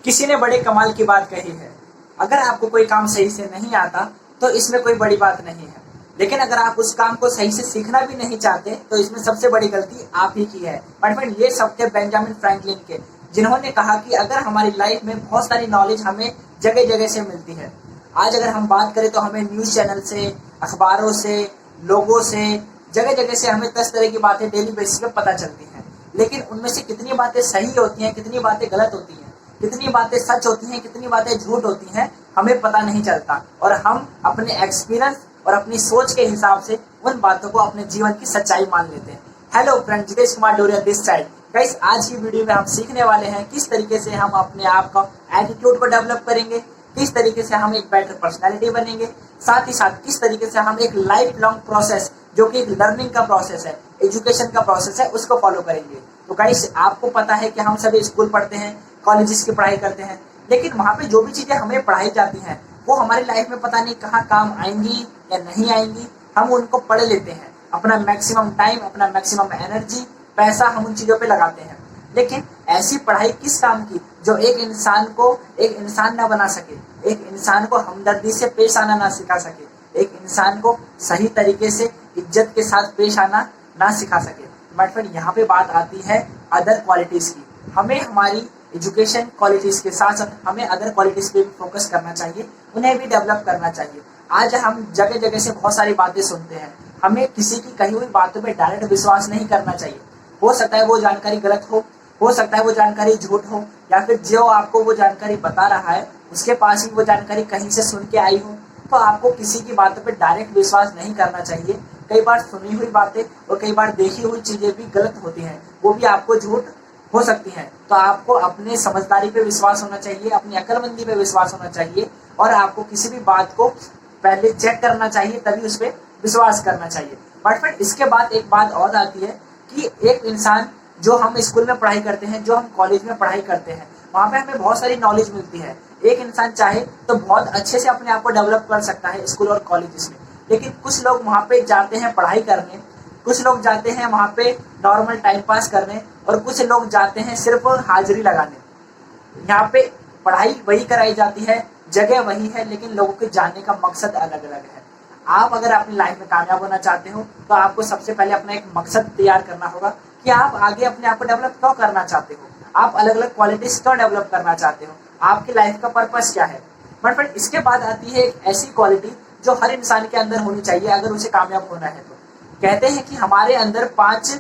किसी ने बड़े कमाल की बात कही है, अगर आपको कोई काम सही से नहीं आता तो इसमें कोई बड़ी बात नहीं है, लेकिन अगर आप उस काम को सही से सीखना भी नहीं चाहते तो इसमें सबसे बड़ी गलती आप ही की है। बट फ्रेंड, ये सब थे बेंजामिन फ्रैंकलिन के, जिन्होंने कहा कि अगर हमारी लाइफ में बहुत सारी नॉलेज हमें जगह जगह से मिलती है। आज अगर हम बात करें तो हमें न्यूज चैनल से, अखबारों से, लोगों से, जगह जगह से हमें 10 तरह की बातें डेली बेसिस पे पता चलती हैं, लेकिन उनमें से कितनी बातें सही होती हैं, कितनी बातें गलत होती हैं, कितनी बातें सच होती हैं, कितनी बातें झूठ होती हैं, हमें पता नहीं चलता। और हम अपने एक्सपीरियंस और अपनी सोच के हिसाब से उन बातों को अपने जीवन की सच्चाई मान लेते हैं। हेलो फ्रेंड, जितेश कुमार डोरिया दिस साइड। गाइस, आज की वीडियो में हम सीखने वाले हैं किस तरीके से हम अपने आप का एटीट्यूड को डेवलप करेंगे, किस तरीके से हम एक बेटर पर्सनालिटी बनेंगे, साथ ही साथ किस तरीके से हम एक लाइफ लॉन्ग प्रोसेस, जो कि एक लर्निंग का प्रोसेस है, एजुकेशन का प्रोसेस है, उसको फॉलो करेंगे। तो गाइस, आपको पता है कि हम सभी स्कूल पढ़ते हैं, कॉलेजेस की पढ़ाई करते हैं, लेकिन वहाँ पे जो भी चीजें हमें पढ़ाई जाती हैं वो हमारी लाइफ में पता नहीं कहाँ काम आएंगी या नहीं आएंगी। हम उनको पढ़ लेते हैं, अपना मैक्सिमम टाइम, अपना मैक्सिमम एनर्जी, पैसा हम उन चीजों पे लगाते हैं, लेकिन ऐसी पढ़ाई किस काम की जो एक इंसान को एक इंसान ना बना सके, एक इंसान को हमदर्दी से पेश आना ना सिखा सके, एक इंसान को सही तरीके से इज्जत के साथ पेश आना ना सिखा सके। बट फिर यहाँ पे बात आती है अदर क्वालिटीज की। हमें हमारी एजुकेशन क्वालिटीज के साथ साथ हमें अदर क्वालिटीज पे भी फोकस करना चाहिए, उन्हें भी डेवलप करना चाहिए। आज हम जगह जगह से बहुत सारी बातें सुनते हैं, हमें किसी की कही हुई बातों पे डायरेक्ट विश्वास नहीं करना चाहिए। हो सकता है वो जानकारी गलत हो सकता है वो जानकारी झूठ हो, या फिर जो आपको वो जानकारी बता रहा है उसके पास ही वो जानकारी कहीं से सुन के आई हो। तो आपको किसी की बातों पे डायरेक्ट विश्वास नहीं करना चाहिए। कई बार सुनी हुई बातें और कई बार देखी हुई चीजें भी गलत होती हैं, वो भी आपको झूठ हो सकती हैं। तो आपको अपने समझदारी पे विश्वास होना चाहिए, अपनी अक्लमंदी पे विश्वास होना चाहिए, और आपको किसी भी बात को पहले चेक करना चाहिए, तभी उस पर विश्वास करना चाहिए। बट फिर इसके बाद एक बात और आती है कि एक इंसान, जो हम स्कूल में पढ़ाई करते हैं, जो हम कॉलेज में पढ़ाई करते हैं, वहाँ पे हमें बहुत सारी नॉलेज मिलती है। एक इंसान चाहे तो बहुत अच्छे से अपने आप को डेवलप कर सकता है स्कूल और कॉलेज में, लेकिन कुछ लोग वहाँ पे जाते हैं पढ़ाई करने, कुछ लोग जाते हैं वहाँ पे नॉर्मल टाइम पास करने, और कुछ लोग जाते हैं सिर्फ हाजिरी लगाने। यहाँ पे पढ़ाई वही कराई जाती है, जगह वही है, लेकिन लोगों के जाने का मकसद अलग अलग है। आप अगर अपनी लाइफ में कामयाब होना चाहते हो तो आपको सबसे पहले अपना एक मकसद तैयार करना होगा कि आप आगे अपने आप को डेवलप क्यों करना चाहते हो, आप अलग अलग क्वालिटीज क्यों डेवलप करना चाहते हो, आपकी लाइफ का पर्पस क्या है। बट फिर इसके बाद आती है एक ऐसी क्वालिटी जो हर इंसान के अंदर होनी चाहिए अगर उसे कामयाब होना है। तो कहते हैं कि हमारे अंदर 5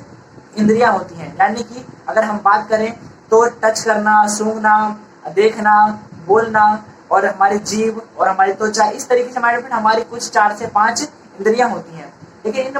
इंद्रियां होती हैं, यानी कि अगर हम बात करें तो टच करना, सूंघना, देखना, बोलना, और हमारी जीभ और हमारी त्वचा, इस तरीके से हमारी कुछ 4 से 5 इंद्रियां होती हैं। लेकिन इन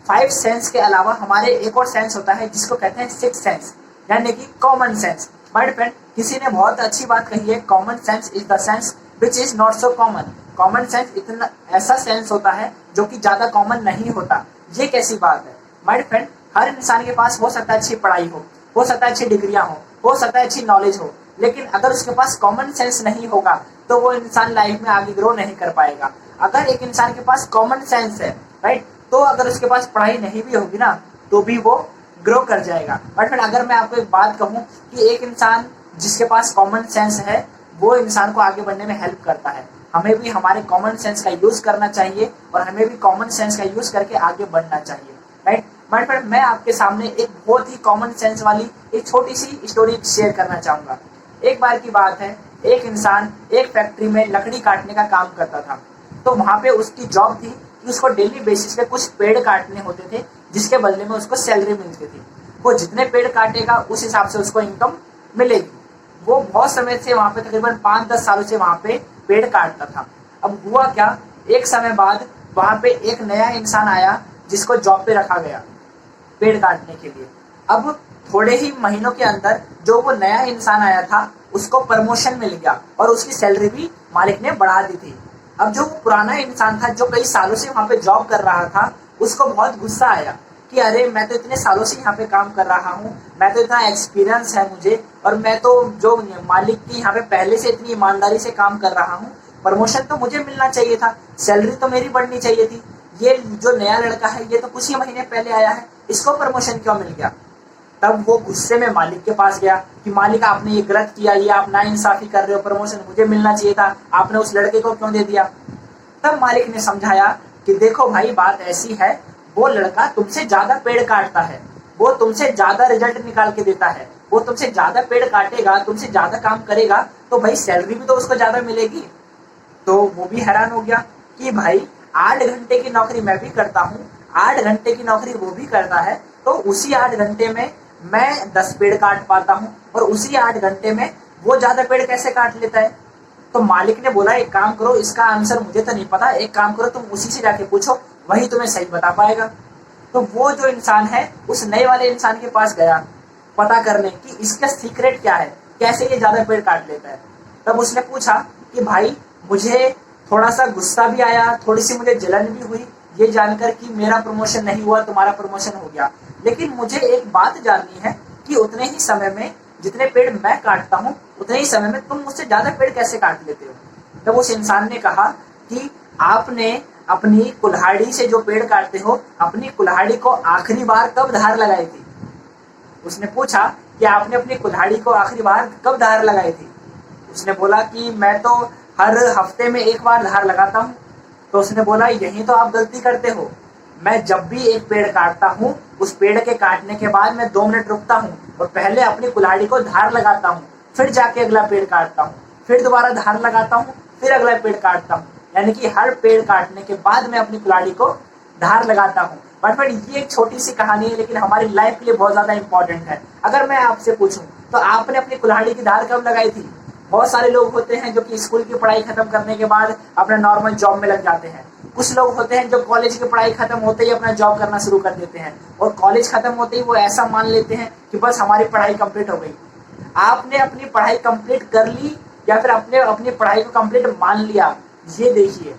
5 सेंस के अलावा हमारे एक और सेंस होता है जिसको कहते हैं 6 सेंस, यानी कि कॉमन सेंस। माय फ्रेंड, किसी ने बहुत अच्छी बात कही है, common sense is the sense which is not so common. Common sense इतना ऐसा सेंस होता है जो कि ज्यादा कॉमन नहीं होता। ये कैसी बात है? माय फ्रेंड, हर इंसान के पास हो सकता है अच्छी पढ़ाई हो सकता है अच्छी डिग्रियां हो सकता है अच्छी नॉलेज हो, लेकिन अगर उसके पास कॉमन सेंस नहीं होगा तो वो इंसान लाइफ में आगे ग्रो नहीं कर पाएगा। अगर एक इंसान के पास कॉमन सेंस है, राइट, तो अगर उसके पास पढ़ाई नहीं भी होगी ना तो भी वो ग्रो कर जाएगा। बट फिर अगर मैं आपको एक बात कहूँ कि एक इंसान जिसके पास कॉमन सेंस है वो इंसान को आगे बढ़ने में हेल्प करता है। हमें भी हमारे कॉमन सेंस का यूज करना चाहिए और हमें भी कॉमन सेंस का यूज करके आगे बढ़ना चाहिए, राइट। बट फिर मैं आपके सामने एक बहुत ही कॉमन सेंस वाली एक छोटी सी स्टोरी शेयर करना चाहूंगा। एक बार की बात है, एक इंसान एक फैक्ट्री में लकड़ी काटने का काम करता था। तो वहां पे उसकी जॉब थी कि उसको डेली बेसिस पे कुछ पेड़ काटने होते थे, जिसके बदले में उसको सैलरी मिलती थी। वो जितने पेड़ काटेगा उस हिसाब से उसको इनकम मिलेगी। वो बहुत समय से वहां पे, तकरीबन 5-10 सालों से वहां पे पेड़ काटता था। अब हुआ क्या, एक समय बाद वहां पे एक नया इंसान आया जिसको जॉब पे रखा गया पेड़ काटने के लिए। अब थोड़े ही महीनों के अंदर जो वो नया इंसान आया था उसको प्रमोशन मिल गया और उसकी सैलरी भी मालिक ने बढ़ा दी थी। अब जो वो पुराना इंसान था जो कई सालों से वहां पे जॉब कर रहा था, उसको बहुत गुस्सा आया कि अरे मैं तो इतने सालों से यहाँ पे काम कर रहा हूँ, मैं तो इतना एक्सपीरियंस है मुझे, और मैं तो जो मालिक की यहाँ पे पहले से इतनी ईमानदारी से काम कर रहा हूँ, प्रमोशन तो मुझे मिलना चाहिए था, सैलरी तो मेरी बढ़नी चाहिए थी। ये जो नया लड़का है ये तो कुछ ही महीने पहले आया है, इसको प्रमोशन क्यों मिल गया? तब वो गुस्से में मालिक के पास गया कि मालिक आपने ये गलत किया, ये आप नाइंसाफी कर रहे हो, प्रमोशन मुझे मिलना चाहिए था, आपने उस लड़के को क्यों दे दिया। तब मालिक ने समझाया कि देखो भाई बात ऐसी है, वो लड़का तुमसे ज्यादा पेड़ काटता है, वो तुमसे ज्यादा रिजल्ट निकाल के देता है, वो तुमसे ज्यादा पेड़ काटेगा, तुमसे ज्यादा काम करेगा, तो भाई सैलरी भी तो उसको ज्यादा मिलेगी। तो वो भी हैरान हो गया कि भाई 8 घंटे की नौकरी मैं भी करता हूँ, 8 घंटे की नौकरी वो भी करता है, तो उसी 8 घंटे में मैं 10 पेड़ काट पाता हूँ और उसी 8 घंटे में वो ज्यादा पेड़ कैसे काट लेता है। तो मालिक ने बोला एक काम करो, इसका आंसर मुझे तो नहीं पता, एक काम करो तुम उसी से जाके पूछो, वही तुम्हें सही बता पाएगा। तो वो जो इंसान है उस नए वाले इंसान के पास गया पता करने कि इसका सीक्रेट क्या है, कैसे ये ज्यादा पेड़ काट लेता है। तब उसने पूछा कि भाई मुझे थोड़ा सा गुस्सा भी आया, थोड़ी सी मुझे जलन भी हुई ये जानकर कि मेरा प्रमोशन नहीं हुआ, तुम्हारा प्रमोशन हो गया, लेकिन मुझे एक बात जाननी है कि उतने ही समय में जितने पेड़ मैं काटता हूँ उतने ही समय में तुम मुझसे ज्यादा पेड़ कैसे काट लेते हो। तब उस इंसान ने कहा कि आपने अपनी कुल्हाड़ी से जो पेड़ काटते हो, अपनी कुल्हाड़ी को आखिरी बार कब धार लगाई थी। उसने पूछा कि आपने अपनी कुल्हाड़ी को आखिरी बार कब धार लगाई थी। उसने बोला कि मैं तो हर हफ्ते में एक बार धार लगाता हूँ। तो उसने बोला यही तो आप गलती करते हो, मैं जब भी एक पेड़ काटता हूँ उस पेड़ के काटने के बाद मैं 2 मिनट रुकता हूँ और पहले अपनी कुल्हाड़ी को धार लगाता हूँ, फिर जाके अगला पेड़ काटता हूँ, फिर दोबारा धार लगाता हूँ, फिर अगला पेड़ काटता हूँ, यानी कि हर पेड़ काटने के बाद मैं अपनी कुल्हाड़ी को धार लगाता हूँ। बट ये एक छोटी सी कहानी है लेकिन हमारी लाइफ के लिए बहुत ज्यादा इंपॉर्टेंट है। अगर मैं आपसे पूछूं तो आपने अपनी कुल्हाड़ी की धार कब लगाई थी। बहुत सारे लोग होते हैं जो कि स्कूल की पढ़ाई खत्म करने के बाद अपना नॉर्मल जॉब में लग जाते हैं। कुछ लोग होते हैं जो कॉलेज की पढ़ाई खत्म होते ही अपना जॉब करना शुरू कर देते हैं और कॉलेज खत्म होते ही वो ऐसा मान लेते हैं कि बस हमारी पढ़ाई कंप्लीट हो गई। आपने अपनी पढ़ाई कंप्लीट कर ली या फिर आपने अपनी पढ़ाई को कंप्लीट मान लिया, ये देखिए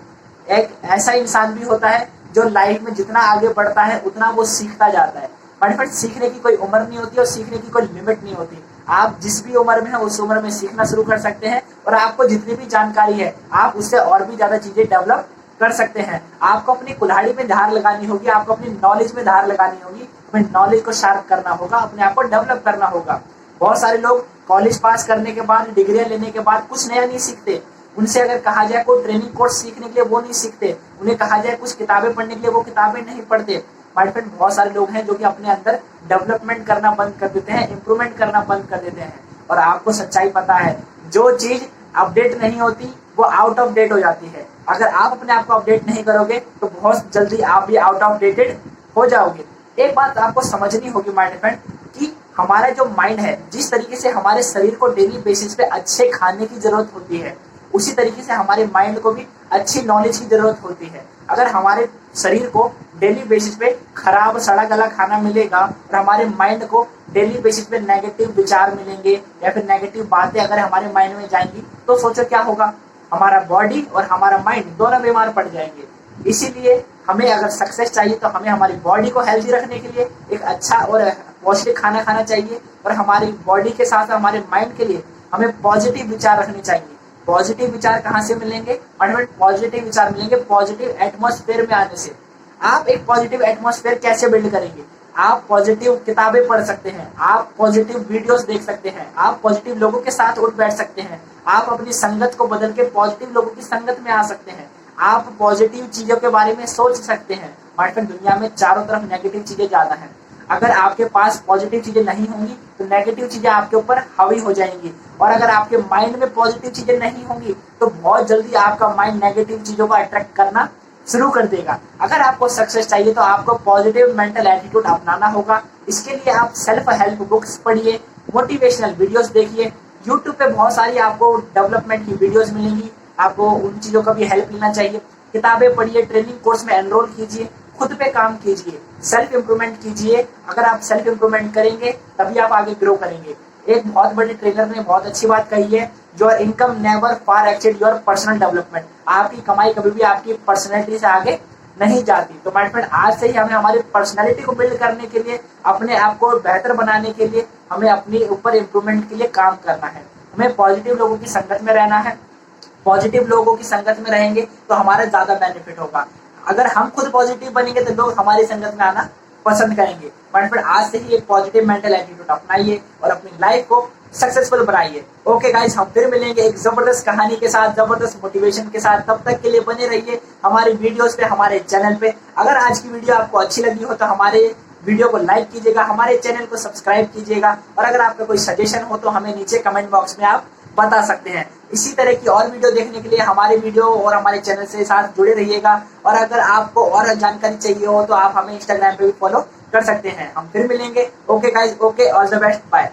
एक ऐसा इंसान भी होता है जो लाइफ में जितना आगे बढ़ता है उतना वो सीखता जाता है। बट सीखने की कोई उम्र नहीं होती और सीखने की कोई लिमिट नहीं होती। आप जिस भी उम्र में है उस उम्र में सीखना शुरू कर सकते हैं और आपको जितनी भी जानकारी है आप उससे और भी ज्यादा चीजें डेवलप कर सकते हैं। आपको अपनी कुल्हाड़ी में धार लगानी होगी, आपको अपनी नॉलेज में धार लगानी होगी, अपनी नॉलेज को शार्प करना होगा, अपने आप को डेवलप करना होगा। बहुत सारे लोग कॉलेज पास करने के बाद, डिग्रियां लेने के बाद कुछ नया नहीं सीखते। उनसे अगर कहा जाए कोई ट्रेनिंग कोर्स सीखने के लिए वो नहीं सीखते, उन्हें कहा जाए कुछ किताबें पढ़ने के लिए वो किताबें नहीं पढ़ते। माय फ्रेंड बहुत सारे लोग हैं जो कि अपने अंदर डेवलपमेंट करना बंद कर देते हैं, इंप्रूवमेंट करना बंद कर देते हैं। और आपको सच्चाई पता है, जो चीज अपडेट नहीं होती वो आउट ऑफ डेट हो जाती है। अगर आप अपने आप को अपडेट नहीं करोगे तो बहुत जल्दी आप भी आउट ऑफ डेटेड हो जाओगे। एक बात आपको समझनी होगी माय फ्रेंड कि हमारा जो माइंड है, जिस तरीके से हमारे शरीर को डेली बेसिस पे अच्छे खाने की जरूरत होती है उसी तरीके से हमारे माइंड को भी अच्छी नॉलेज की जरूरत होती है। अगर हमारे शरीर को डेली बेसिस पे खराब सड़ा गला खाना मिलेगा और हमारे माइंड को डेली बेसिस पे नेगेटिव विचार मिलेंगे या फिर नेगेटिव बातें अगर हमारे माइंड में जाएंगी तो सोचो क्या होगा, हमारा बॉडी और हमारा माइंड दोनों बीमार पड़ जाएंगे। इसीलिए हमें अगर सक्सेस चाहिए तो हमें हमारी बॉडी को हेल्दी रखने के लिए एक अच्छा और पौष्टिक खाना खाना चाहिए और हमारी बॉडी के साथ हमारे माइंड के लिए हमें पॉजिटिव विचार रखने चाहिए। पॉजिटिव विचार कहाँ से मिलेंगे? पॉजिटिव विचार मिलेंगे पॉजिटिव एटमॉस्फेयर में आने से। आप एक पॉजिटिव एटमॉस्फेयर कैसे बिल्ड करेंगे? आप पॉजिटिव किताबें पढ़ सकते हैं, आप पॉजिटिव वीडियोस देख सकते हैं, आप पॉजिटिव लोगों के साथ उठ बैठ सकते हैं, आप अपनी संगत को बदल के पॉजिटिव लोगों की संगत में आ सकते हैं, आप पॉजिटिव चीजों के बारे में सोच सकते हैं। माय फ्रेंड दुनिया में चारों तरफ नेगेटिव चीजें ज्यादा हैं। अगर आपके पास पॉजिटिव चीजें नहीं होंगी तो नेगेटिव चीजें आपके ऊपर हावी हो जाएंगी और अगर आपके माइंड में पॉजिटिव चीजें नहीं होंगी तो बहुत जल्दी आपका माइंड नेगेटिव चीजों को अट्रैक्ट करना शुरू कर देगा। अगर आपको सक्सेस चाहिए तो आपको पॉजिटिव मेंटल एटीट्यूड अपनाना होगा। इसके लिए आप सेल्फ हेल्प बुक्स पढ़िए, मोटिवेशनल वीडियोस देखिए। यूट्यूब पे बहुत सारी आपको डेवलपमेंट की वीडियोस मिलेंगी, आपको उन चीजों का भी हेल्प लेना चाहिए। किताबें पढ़िए, ट्रेनिंग कोर्स में एनरोल कीजिए, खुद पे काम कीजिए, सेल्फ इंप्रूवमेंट कीजिए। अगर आप सेल्फ इंप्रूवमेंट करेंगे तभी आप आगे ग्रो करेंगे। एक बहुत बड़े ट्रेनर ने बहुत अच्छी बात कही है, your income never far exceed your personal development. आपकी कमाई कभी भी आपकी पर्सनैलिटी से आगे नहीं जाती। तो माय फ्रेंड आज से ही हमें हमारी पर्सनैलिटी को बिल्ड करने के लिए, अपने आप को बेहतर बनाने के लिए हमें अपने ऊपर इंप्रूवमेंट के लिए काम करना है। हमें पॉजिटिव लोगों की संगत में रहना है। पॉजिटिव लोगों की संगत में रहेंगे तो हमारा ज्यादा बेनिफिट होगा। अगर हम खुद पॉजिटिव बनेंगे तो लोग हमारी संगत में आना पसंद करेंगे। फ्रेंड आज से ही एक पॉजिटिव मेंटल एटीट्यूड अपनाइए और अपनी लाइफ को सक्सेसफुल बनाइए। ओके गाइस, हम फिर मिलेंगे एक जबरदस्त कहानी के साथ, जबरदस्त मोटिवेशन के साथ। तब तक के लिए बने रहिए हमारे वीडियोस पे, हमारे चैनल पे। अगर आज की वीडियो आपको अच्छी लगी हो तो हमारे वीडियो को लाइक कीजिएगा, हमारे चैनल को सब्सक्राइब कीजिएगा, और अगर आपका कोई सजेशन हो तो हमें नीचे कमेंट बॉक्स में आप बता सकते हैं। इसी तरह की और वीडियो देखने के लिए हमारे वीडियो और हमारे चैनल से साथ जुड़े रहिएगा। और अगर आपको और जानकारी चाहिए हो तो आप हमें इंस्टाग्राम पे भी फॉलो कर सकते हैं। हम फिर मिलेंगे। Okay guys, okay, all the best, bye.